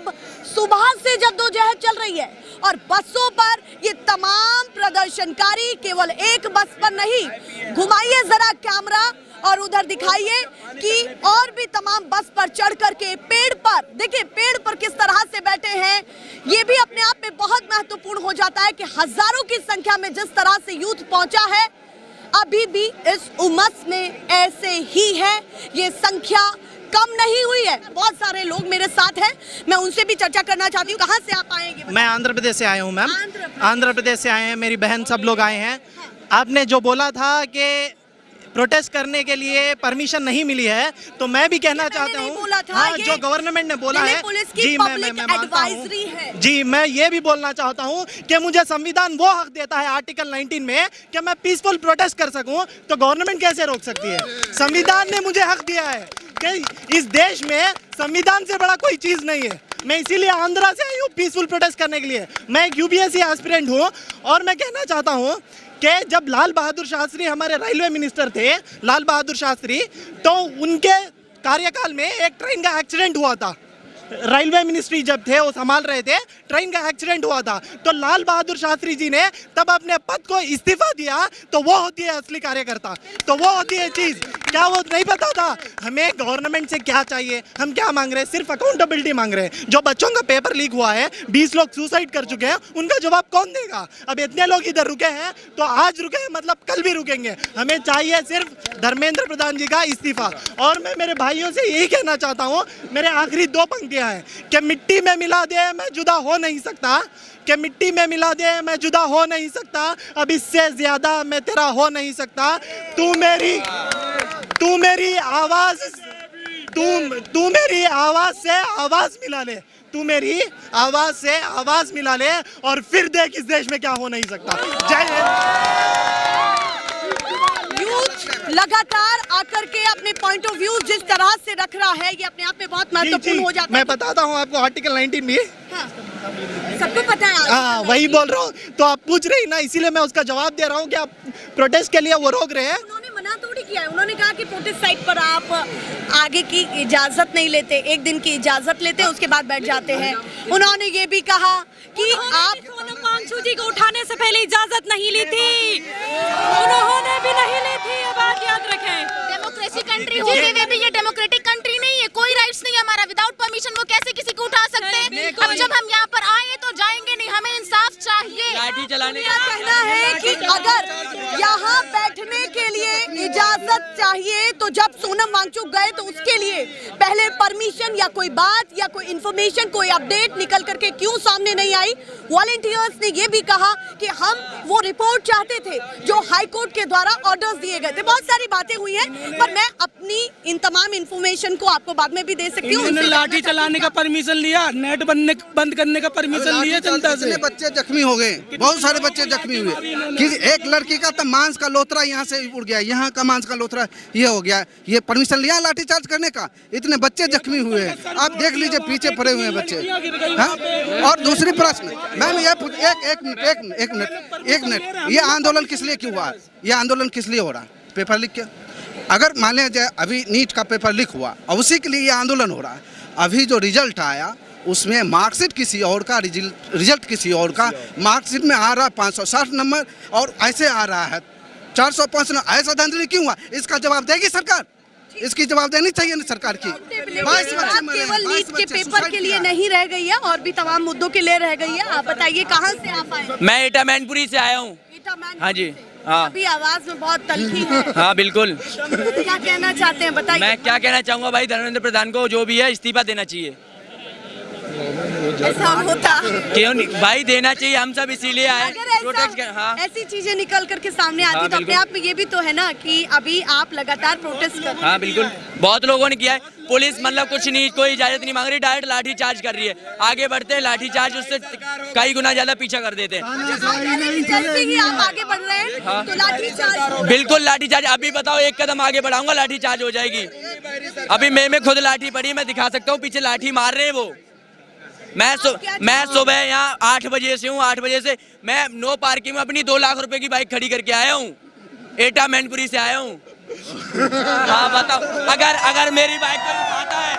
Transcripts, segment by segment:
अब सुबह से जद्दोजहद चल रही है और बसों पर ये तमाम प्रदर्शनकारी केवल एक बस पर नहीं, घुमाइए जरा कैमरा और उधर दिखाइए कि और भी तमाम बस पर चढ़ करके पेड़ पर, देखिए पेड़ पर किस तरह से बैठे हैं। ये भी अपने आप में बहुत महत्वपूर्ण हो जाता है कि हजारों की संख्या में जिस तरह से यूथ पहुंचा है, अभी भी इस उमस में ऐसे ही है, ये संख्या कम नहीं हुई है। बहुत सारे लोग मेरे साथ हैं, मैं उनसे भी चर्चा करना चाहती हूँ। कहाँ से आप आएंगे? मैं आंध्र प्रदेश से आया हूँ मैम। आंध्र प्रदेश से आए हैं, मेरी बहन सब लोग आए हैं। आपने जो बोला था कि प्रोटेस्ट करने के लिए परमिशन नहीं मिली है, तो मैं भी कहना चाहता हूँ, हाँ, जो गवर्नमेंट ने बोला है, जी मैं मानता हूँ, जी मैं ये भी बोलना चाहता हूँ कि मुझे संविधान वो हक देता है आर्टिकल 19 में कि मैं पीसफुल प्रोटेस्ट कर सकूँ, तो गवर्नमेंट कैसे रोक सकती है? संविधान ने मुझे हक दिया है कि इस देश में संविधान से बड़ा कोई चीज नहीं है। मैं इसीलिए आंध्रा से आई हूँ पीसफुल प्रोटेस्ट करने के लिए। मैं एक यूपीएससी एस्पिरेंट हूँ और मैं कहना चाहता हूँ कि जब लाल बहादुर शास्त्री हमारे रेलवे मिनिस्टर थे, लाल बहादुर शास्त्री, तो उनके कार्यकाल में एक ट्रेन का एक्सीडेंट हुआ था। रेलवे मिनिस्ट्री जब थे, वो संभाल रहे थे, ट्रेन का एक्सीडेंट हुआ था, तो लाल बहादुर शास्त्री जी ने तब अपने पद को इस्तीफा दिया। तो वो होती है असली कार्यकर्ता, तो वो होती है चीज। क्या वो नहीं पता था हमें गवर्नमेंट से क्या चाहिए? हम क्या मांग रहे हैं? सिर्फ अकाउंटेबिलिटी मांग रहे हैं। जो बच्चों का पेपर लीक हुआ है, 20 लोग सुसाइड कर चुके हैं, उनका जवाब कौन देगा? अब इतने लोग इधर रुके हैं, तो आज रुके हैं मतलब कल भी रुकेंगे। हमें चाहिए सिर्फ धर्मेंद्र प्रधान जी का इस्तीफा। और मैं मेरे भाइयों से यही कहना चाहता हूँ, मेरे आखिरी 2 पंक्तियां हैं कि मिट्टी में मिला दे मैं जुदा हो नहीं सकता, कि मिट्टी में मिला दे मैं जुदा हो नहीं सकता, अब इससे ज्यादा मैं तेरा हो नहीं सकता। तू मेरी आवाज, तू मेरी आवाज से आवाज मिला ले, तू मेरी आवाज से आवाज मिला ले, और फिर देख इस देश में क्या हो नहीं सकता। जय हिंद। लगातार आकर के अपने पॉइंट ऑफ व्यू जिस तरह से रख रहा है, ये अपने आप में बहुत महत्वपूर्ण हो जाता है। मैं बताता हूँ आपको आर्टिकल 19 भी, हाँ, सबको पता है। हाँ, वही बोल रहा हूँ। तो आप पूछ रही ना, इसीलिए मैं उसका जवाब दे रहा हूँ कि आप प्रोटेस्ट के लिए वो रोक रहे हैं। उन्होंने मना थोड़ी किया है, उन्होंने कहा कि प्रोटेस्ट साइट पर आप आगे की इजाजत नहीं लेते, 1 दिन की इजाजत लेते, उसके बाद बैठ जाते हैं। उन्होंने ये भी कहा कि आप सोनम वांगचुक जी को उठाने से पहले इजाजत नहीं ली थी, उन्होंने भी नहीं ली थी, ये बात याद रखें। डेमोक्रेसी कंट्री होगी, वे भी ये डेमोक्रेटिक कंट्री नहीं है, कोई राइट्स नहीं है हमारा। विदाउट परमिशन वो कैसे किसी को उठा सकते हैं? अब जब हम यहाँ पर आए तो जाएंगे नहीं, हमें इंसाफ चाहिए। लाठी चलाने का कहना है कि अगर यहाँ बैठने के लिए इजाजत चाहिए, तो जब सोनम वांगचुक गए तो उसके लिए पहले परमिशन या कोई बात या कोई इन्फॉर्मेशन, कोई अपडेट निकल करके क्यों सामने नहीं आई? वॉलंटियर्स ने ये भी कहा कि हम वो रिपोर्ट चाहते थे जो हाई कोर्ट के द्वारा ऑर्डर्स दिए गए थे। बहुत सारी बातें हुई हैं, पर मैं अपनी इन तमाम इन्फॉर्मेशन को आपको बाद में भी दे सकती हूँ। उन्होंने लाठी चलाने का परमिशन लिया, नेट बंद करने का परमिशन लिया जनता से। बच्चे जख्मी हो गए, बहुत सारे बच्चे जख्मी हुए। किसी एक लड़की का तो मांस का लोथरा यहाँ से उड़ गया, यहाँ का मांस का लोथरा ये हो गया। ये परमिशन लिया लाठीचार्ज करने का? इतने बच्चे जख्मी हुए, आप देख लीजिए पीछे पड़े हुए हैं बच्चे। हाँ? और दूसरी प्रश्न मैम, ये एक मिनट, ये आंदोलन किस लिए क्यों हुआ? ये आंदोलन किस लिए हो रहा? पेपर लीक के? अगर मान लिया जाए अभी नीट का पेपर लीक हुआ और उसी के लिए ये आंदोलन हो रहा है, अभी जो रिजल्ट आया उसमें मार्कशीट किसी और का, रिजल्ट किसी और का, मार्कशीट में आ रहा 560 नंबर और ऐसे आ रहा है 405 नंबर। ऐसा धांधली क्यों हुआ? इसका जवाब देगी सरकार, इसकी जवाब देनी चाहिए ना सरकार की। केवल नीट के पेपर के लिए नहीं रह गई है, और भी तमाम मुद्दों के लिए रह गई है। आप बताइए कहाँ से आप आए? मैं एटा मैनपुरी से आया हूँ। हाँ जी, हाँ। अभी आवाज में बहुत तल्खी है। हाँ बिल्कुल। क्या कहना चाहते हैं बताइए? मैं क्या कहना चाहूँगा भाई, धर्मेंद्र प्रधान को जो भी है इस्तीफा देना चाहिए। ऐसा होता क्यों नहीं भाई, देना चाहिए। हम सब इसीलिए आए प्रोटेस्ट। हाँ, ऐसी चीजें निकल करके सामने आती, तो अपने आप में ये भी तो है ना कि अभी आप लगातार प्रोटेस्ट कर रहे हैं। हाँ बिल्कुल, बहुत लोगों ने किया है। पुलिस मतलब कुछ नहीं, कोई इजाजत नहीं मांग रही, डायरेक्ट लाठी चार्ज कर रही है। आगे बढ़ते हैं, लाठी चार्ज उससे कई गुना ज्यादा पीछा कर देते हैं। जैसे ही आप आगे बढ़ रहे हैं, हाँ, तो लाठी चार्ज, बिल्कुल लाठी चार्ज। अभी बताओ, एक कदम आगे बढ़ाऊंगा लाठी चार्ज हो जाएगी। अभी मैं खुद लाठी पड़ी, मैं दिखा सकता हूँ, पीछे लाठी मार रहे हैं वो। मैं सुबह यहाँ 8 बजे से हूँ, 8 बजे से मैं नो पार्किंग में अपनी 2 लाख रुपए की बाइक खड़ी करके आया हूँ। एटा मैनपुरी से आया हूँ। हाँ बताओ, अगर मेरी बाइक को उठाता है,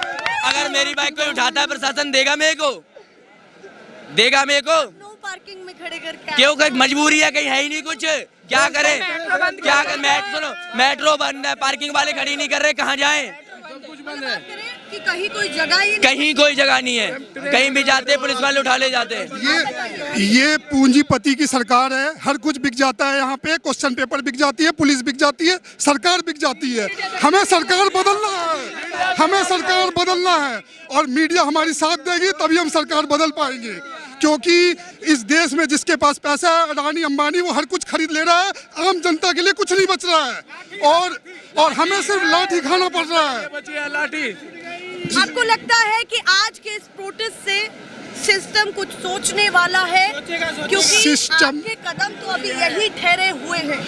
अगर मेरी बाइक कोई उठाता है प्रशासन देगा मेरे को? नो पार्किंग में खड़े करके क्यों? कहीं मजबूरी है, कहीं है ही नहीं कुछ, क्या करें? क्या करें? सुनो, मेट्रो बंद है, पार्किंग वाले खड़ी नहीं कर रहे, कहाँ जाएं? कि कहीं कोई जगह ही नहीं। कहीं कोई जगह नहीं है, कहीं भी जाते पुलिस वाले उठा ले जाते हैं। ये पूंजीपति की सरकार है, हर कुछ बिक जाता है यहाँ पे, क्वेश्चन पेपर बिक जाती है, पुलिस बिक जाती है, सरकार बिक जाती है। हमें सरकार बदलना है, हमें सरकार बदलना है और मीडिया हमारी साथ देगी तभी हम सरकार बदल पाएंगे, क्योंकि इस देश में जिसके पास पैसा है, अडानी अंबानी, वो हर कुछ खरीद ले रहा है, आम जनता के लिए कुछ नहीं बच रहा है और हमें सिर्फ लाठी खाना पड़ रहा है। आपको लगता है कि आज के इस प्रोटेस्ट से सिस्टम कुछ सोचने वाला है? क्योंकि आपके कदम तो अभी यही ठहरे हुए हैं।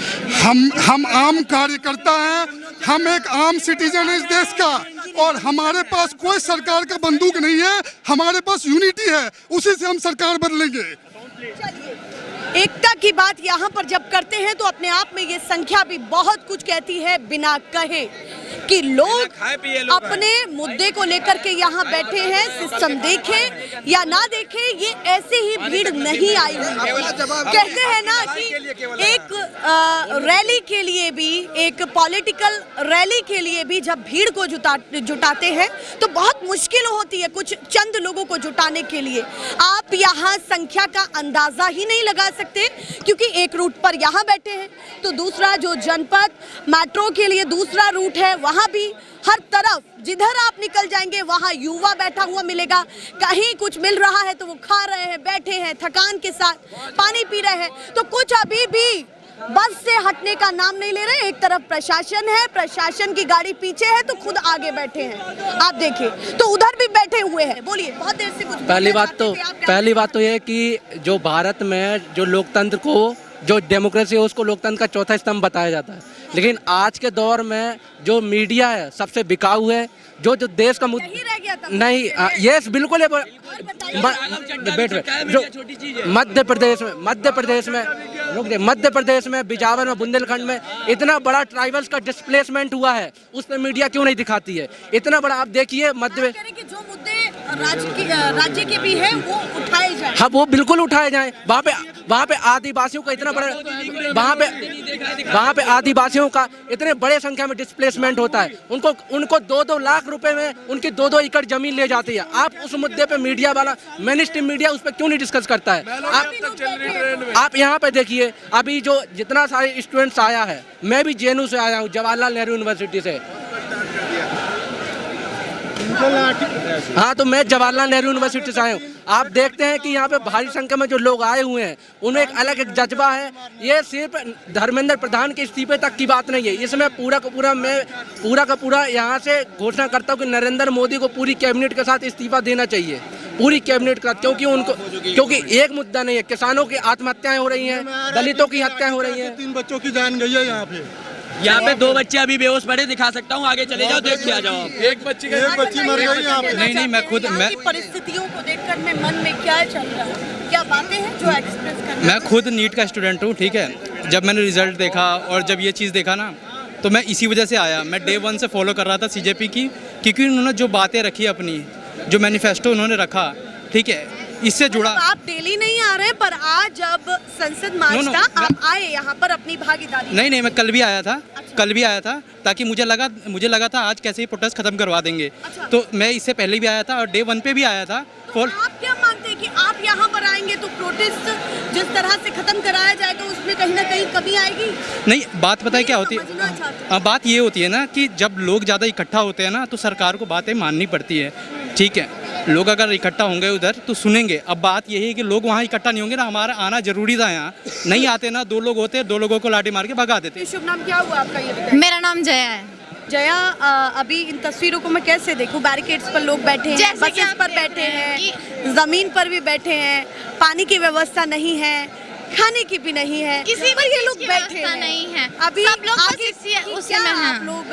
हम आम कार्यकर्ता हैं, हम एक आम सिटीजन है इस देश का और हमारे पास कोई सरकार का बंदूक नहीं है, हमारे पास यूनिटी है, उसी से हम सरकार बदलेंगे। एकता की बात यहाँ पर जब करते हैं तो अपने आप में ये संख्या भी बहुत कुछ कहती है, बिना कहे कि लोग अपने मुद्दे को लेकर के यहाँ बैठे हैं। सिस्टम देखे या ना देखे, ये ऐसे ही भीड़ नहीं आई हुई। कहते हैं ना कि एक रैली के लिए भी, एक पॉलिटिकल रैली के लिए भी जब भीड़ को जुटाते हैं तो बहुत मुश्किल होती है कुछ चंद लोगों को जुटाने के लिए। आप यहाँ संख्या का अंदाजा ही नहीं लगा सकते, क्योंकि एक रूट पर यहाँ बैठे हैं तो दूसरा जो जनपद मेट्रो के लिए दूसरा रूट है, वहाँ भी हर तरफ जिधर आप निकल जाएंगे वहाँ युवा बैठा हुआ मिलेगा। कहीं कुछ मिल रहा है तो वो खा रहे हैं, बैठे हैं थकान के साथ, पानी पी रहे हैं। तो कुछ अभी भी बस से हटने का नाम नहीं ले रहे। एक तरफ प्रशासन है, प्रशासन की गाड़ी पीछे है तो खुद आगे बैठे हैं। आप देखिए तो उधर भी बैठे हुए हैं। बोलिए, बहुत देर से कुछ पहली बात तो ये है कि जो भारत में जो लोकतंत्र को, जो डेमोक्रेसी है, उसको लोकतंत्र का चौथा स्तंभ बताया जाता है, लेकिन आज के दौर में जो मीडिया है सबसे बिकाऊ है। जो देश का नहीं, यस बिल्कुल है। जो मध्य प्रदेश में बिजावर में, बुंदेलखंड में इतना बड़ा ट्राइबल्स का डिस्प्लेसमेंट हुआ है, उस पर मीडिया क्यों नहीं दिखाती है? इतना बड़ा आप देखिए मध्य जो मुद्दे राज्य के भी हैं वो उठाए जाएं। हाँ, वो बिल्कुल उठाए जाएं। वहाँ पे आदिवासियों का इतना बड़ा, वहाँ पे आदिवासियों का इतने बड़े संख्या में डिस्प्लेसमेंट होता है। उनको 2-2 लाख रुपए में उनकी 2-2 एकड़ जमीन ले जाती है। आप उस मुद्दे पे मीडिया वाला, मेन स्ट्रीम मीडिया उस पर क्यों नहीं डिस्कस करता है? आप यहाँ पे देखिए, अभी जो जितना सारे स्टूडेंट्स आया है, मैं भी जेएनयू से आया हूँ, जवाहरलाल नेहरू यूनिवर्सिटी से। हाँ, तो मैं जवाहरलाल नेहरू यूनिवर्सिटी से आया हूँ। आप देखते हैं कि यहाँ पे भारी संख्या में जो लोग आए हुए हैं, उनमें एक अलग एक जज्बा है। ये सिर्फ धर्मेंद्र प्रधान के इस्तीफे तक की बात नहीं है। इसमें मैं पूरा का पूरा यहाँ से घोषणा करता हूँ कि नरेंद्र मोदी को पूरी कैबिनेट के साथ इस्तीफा देना चाहिए, पूरी कैबिनेट का, क्योंकि एक मुद्दा नहीं है। किसानों की आत्महत्याएं हो रही हैं, दलितों की हत्याएं हो रही हैं। 3 बच्चों की जान गई है यहाँ पे 2 बच्चे अभी बेहोश पड़े, दिखा सकता हूँ, आगे चले जाओ, देख के आ जाओ। एक बच्ची मर गई यहाँ पे। नहीं, मैं खुद परिस्थितियों को देखकर में मन में क्या चल रहा है, क्या बातें हैं जो एक्सप्रेस करना? मैं खुद नीट का स्टूडेंट हूँ, ठीक है। जब मैंने रिजल्ट देखा और जब ये चीज़ देखा ना, तो मैं इसी वजह से आया। मैं डे 1 से फॉलो कर रहा था सीजेपी की, क्योंकि उन्होंने जो बातें रखी अपनी, जो मैनिफेस्टो उन्होंने रखा, ठीक है, इससे जुड़ा। आप डेली नहीं आ रहे, पर आज जब संसद मार्च था आप आए यहाँ पर अपनी भागीदारी? नहीं, मैं कल भी आया था। कल भी आया था ताकि मुझे लगा था आज कैसे ही प्रोटेस्ट खत्म करवा देंगे। तो मैं इससे पहले भी आया था और डे 1 पे भी आया था। तो आप क्या मानते हैं कि आप यहाँ पर आएंगे तो प्रोटेस्ट जिस तरह से खत्म कराया जाएगा उसमें कहीं ना कहीं कमी आएगी? नहीं, बात पता है क्या होती है? बात ये होती है ना कि जब लोग ज़्यादा इकट्ठा होते हैं ना, तो सरकार को बातें माननी पड़ती है, ठीक है। लोग अगर इकट्ठा होंगे उधर तो सुनेंगे। अब बात यही है कि लोग वहाँ इकट्ठा नहीं होंगे ना, हमारा आना जरूरी था। यहाँ नहीं आते ना, 2 लोग होते, 2 लोगों को लाठी मार के भगा देते। शुभ नाम क्या हुआ आपका? ये मेरा नाम जया है। जया, अभी इन तस्वीरों को मैं कैसे देखूं? बैरिकेड्स पर लोग बैठे हैं, बसेस पर बैठे हैं, जमीन पर भी बैठे हैं, पानी की व्यवस्था नहीं है, खाने की भी नहीं है, किसी पर ये लोग बैठे हैं। नहीं है। अभी सब लोग आगे उसी में हैं। आप लोग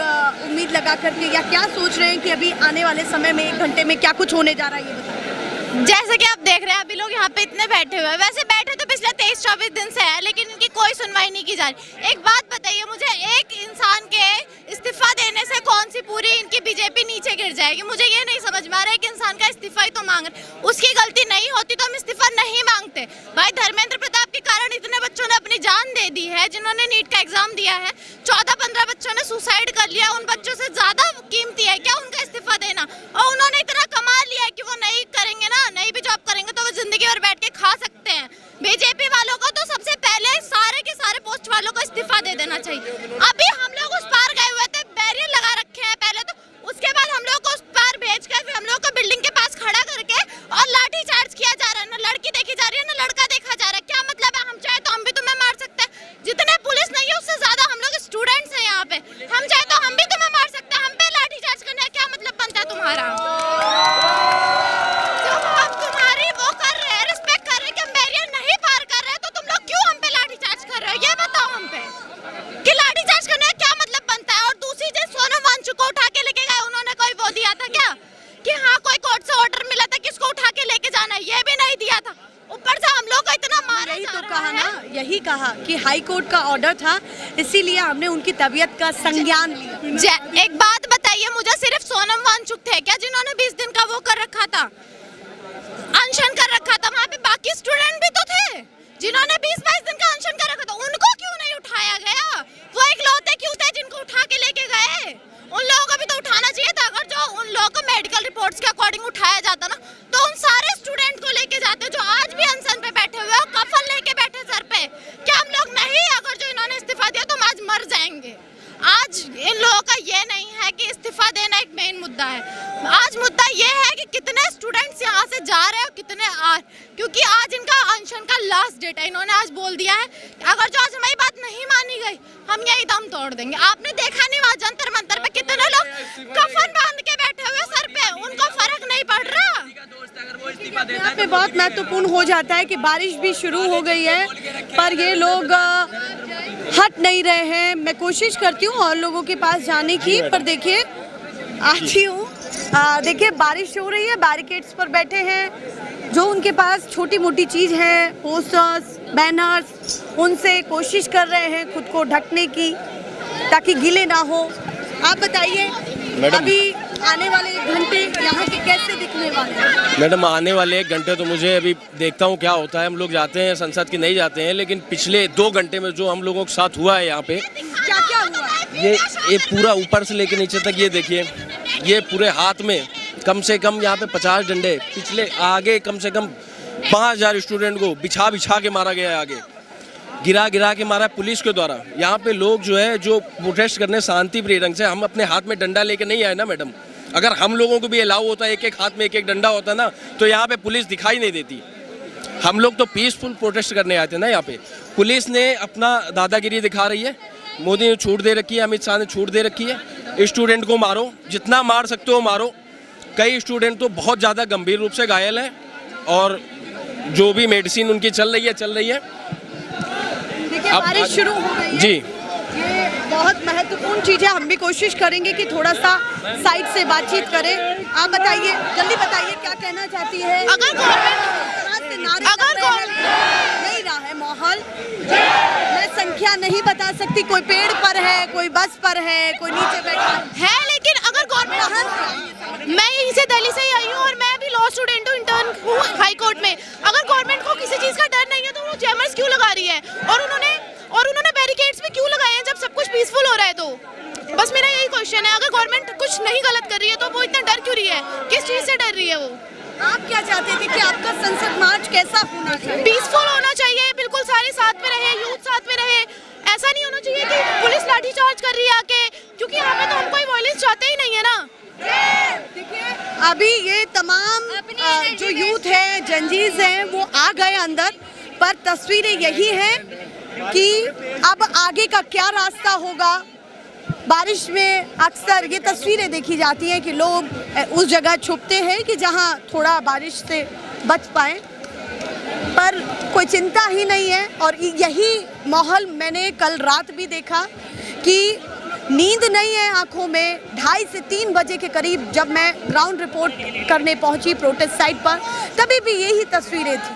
उम्मीद लगा करके या क्या सोच रहे हैं कि अभी आने वाले समय में 1 घंटे में क्या कुछ होने जा रहा है, ये बताइए। जैसे कि आप देख रहे हैं अभी लोग यहाँ पे इतने बैठे हुए हैं, वैसे बैठे तो पिछले 23-24 दिन से है, लेकिन इनकी कोई सुनवाई नहीं की जा रही। एक बात बताइए मुझे, एक इंसान के इस्तीफा देने से कौन सी पूरी इनकी बीजेपी नीचे गिर जाएगी? मुझे ये नहीं समझ में आ रहा है। एक इंसान का इस्तीफा ही तो मांग रहे, उसकी गलती नहीं होती तो हम इस्तीफा नहीं मांगते। भाई धर्मेंद्र प्रताप के कारण इतने बच्चों ने अपनी जान दे दी है, जिन्होंने नीट का एग्जाम दिया है। 14-15 बच्चों ने सुसाइड कर लिया। उन बच्चों से ज्यादा कीमती है क्या उनका इस्तीफा देना? और उन्होंने इतना कमा लिया है कि वो नहीं करेंगे ना, नहीं भी जॉब करेंगे तो वो जिंदगी भर बैठ के खा सकते हैं। बीजेपी वालों को तो सबसे पहले सारे के सारे पोस्ट वालों को इस्तीफा दे देना चाहिए। अभी हम लोग उस पार गए हुए थे, बैरियर लगा रखे हैं पहले तो, उसके बाद हम लोग को उस पार भेज कर फिर हम लोग को बिल्डिंग के पास खड़ा करके और लाठी चार्ज किया जा रहा है। ना लड़की देखी जा रही है, ना लड़का देखा जा रहा है। क्या मतलब है? हम चाहे तो हम भी तुम्हें मार सकते हैं। जितने पुलिस नहीं है उससे ज्यादा हम लोग स्टूडेंट्स हैं यहाँ पे। हम चाहे तो हम भी तुम्हें मार सकते हैं। हम पे लाठी चार्ज करने का क्या मतलब बनता है तुम्हारा? जब हम तुम्हारी वो कर रहे हैं, रिस्पेक्ट कर रहे हैं कि हम बैरियर नहीं पार कर रहे हैं, तो तुम लोग क्यों हम पे लाठी चार्ज कर रहे हो? ये बताओ हम पे कि लाठी चार्ज करने का क्या मतलब बनता है? और दूसरी चीज, सोनम वांगचुक को उठा के लेके गए, उन्होंने कोई वो दिया था क्या कि हाँ कोई कोर्ट से ऑर्डर मिला था किसको उठा के लेके जाना है? ये भी नहीं दिया था। ऊपर से हम लोग को इतना मारा यही जा तो रहा कहा है। ना, यही कहा कि हाई कोर्ट का ऑर्डर था, इसीलिए हमने उनकी तबीयत का संज्ञान लिया। एक बात बताइए मुझे, सिर्फ सोनम वांगचुक थे क्या जिन्होंने 20 दिन का वो कर रखा था, अनशन कर रखा था? वहाँ पे बाकी स्टूडेंट भी तो थे जिन्होंने 20-22 दिन का अनशन कर रखा था। उनको क्यों नहीं उठाया गया? वो इकलौते क्यों थे जिनको उठा के लेके गए? उन लोगों को भी तो उठाना चाहिए था। अगर जो उन लोगों को मेडिकल रिपोर्ट्स के अकॉर्डिंग उठाया जाता ना, तो उन सारे स्टूडेंट को लेके जाते जो आज भी अनशन पे बैठे हुए हैं, कफन लेके बैठे सर पे। क्या हम लोग नहीं, अगर जो इन्होंने इस्तीफा दिया तो हम आज मर जाएंगे। आज इन लोगों का ये नहीं है कि इस्तीफा देना एक मेन मुद्दा है। आज मुद्दा ये है कि कितने स्टूडेंट्स यहाँ से जा रहे हैं और कितने क्योंकि आज इनका अनशन का लास्ट डेट है। इन्होंने आज बोल दिया है अगर जो आज हमारी बात नहीं मानी गई हम यही दम तोड़ देंगे। आपने देखा नहीं वहाँ जंतर मंतर पे कितने लोग कफन बांध के बैठे हुए सर पे, उनको फर्क नहीं पड़ रहा। यहाँ पे बहुत महत्वपूर्ण हो जाता है कि बारिश भी शुरू हो गई है, पर ये लोग हट नहीं रहे हैं। मैं कोशिश करती हूँ और लोगों के पास जाने की, पर देखिए आती हूँ, देखिए बारिश हो रही है, बैरिकेड्स पर बैठे हैं। जो उनके पास छोटी मोटी चीज़ है, पोस्टर्स, बैनर्स, उनसे कोशिश कर रहे हैं खुद को ढकने की ताकि गीले ना हो। आप बताइए अभी आने वाले घंटे यहाँ के कैसे दिखने वाले हैं? मैडम आने वाले 1 घंटे तो मुझे अभी देखता हूँ क्या होता है। हम लोग जाते हैं संसद के नहीं जाते हैं, लेकिन पिछले 2 घंटे में जो हम लोगों के साथ हुआ है यहाँ पे, क्या क्या हुआ है? ये पूरा ऊपर से लेकर नीचे तक, ये देखिए, ये पूरे हाथ में कम से कम यहाँ पे 50 डंडे, पिछले आगे कम से कम 5000 स्टूडेंट को बिछा के मारा गया है, आगे गिरा के मारा है पुलिस के द्वारा। यहाँ पे लोग जो है जो प्रोटेस्ट करने शांति प्रिय ढंग से, हम अपने हाथ में डंडा लेके नहीं आए ना मैडम। अगर हम लोगों को भी अलाउ होता, एक हाथ में एक डंडा होता ना, तो यहाँ पे पुलिस दिखाई नहीं देती। हम लोग तो पीसफुल प्रोटेस्ट करने आते हैं ना। यहाँ पे पुलिस ने अपना दादागिरी दिखा रही है। मोदी ने छूट दे रखी है, अमित शाह ने छूट दे रखी है, स्टूडेंट को मारो, जितना मार सकते हो मारो। कई स्टूडेंट तो बहुत ज़्यादा गंभीर रूप से घायल हैं और जो भी मेडिसिन उनकी चल रही है। देखिए बारिश शुरू हो गई है जी, ये बहुत महत्वपूर्ण चीज़ है। हम भी कोशिश करेंगे कि थोड़ा सा साइड से बातचीत करें। आप बताइए, जल्दी बताइए क्या कहना चाहती है? अगर नहीं रहा है माहौल, मैं संख्या नहीं बता सकती, कोई पेड़ पर है, कोई बस पर है, कोई नीचे बैठा है, लेकिन अगर गवर्नमेंट, मैं यहीं से दिल्ली से ही आई हूँ और मैं भी लॉ स्टूडेंट हूँ, इंटर्न हूँ हाई कोर्ट में। अगर गवर्नमेंट को किसी चीज़ का डर नहीं है तो वो जैमर्स क्यों लगा रही है? और उन्होंने बैरिकेड्स भी क्यों लगाए हैं जब सब कुछ पीसफुल हो रहा है? तो बस मेरा यही क्वेश्चन है, अगर गवर्नमेंट कुछ नहीं गलत कर रही है तो वो इतना डर क्यों रही है? किस चीज़ से डर रही है वो? आप क्या चाहते थे कि आपका संसद मार्च कैसा होना चाहिए? पीसफुल होना चाहिए, बिल्कुल सारे साथ में रहे, यूथ साथ में रहे। ऐसा नहीं होना चाहिए कि पुलिस लाठी चार्ज कर रही है आके, क्योंकि यहाँ पे तो हम कोई वायलेंस चाहते ही नहीं है ना। देखिए अभी ये तमाम जो यूथ है, जंजीज हैं, वो आ गए अंदर, पर तस्वीरें यही हैं कि अब आगे का क्या रास्ता होगा। बारिश में अक्सर ये तस्वीरें देखी जाती हैं कि लोग उस जगह छुपते हैं कि जहां थोड़ा बारिश से बच पाए, पर कोई चिंता ही नहीं है। और यही माहौल मैंने कल रात भी देखा कि नींद नहीं है आंखों में। 2:30 से 3 बजे के करीब जब मैं ग्राउंड रिपोर्ट करने पहुंची प्रोटेस्ट साइट पर, तभी भी यही तस्वीरें थी।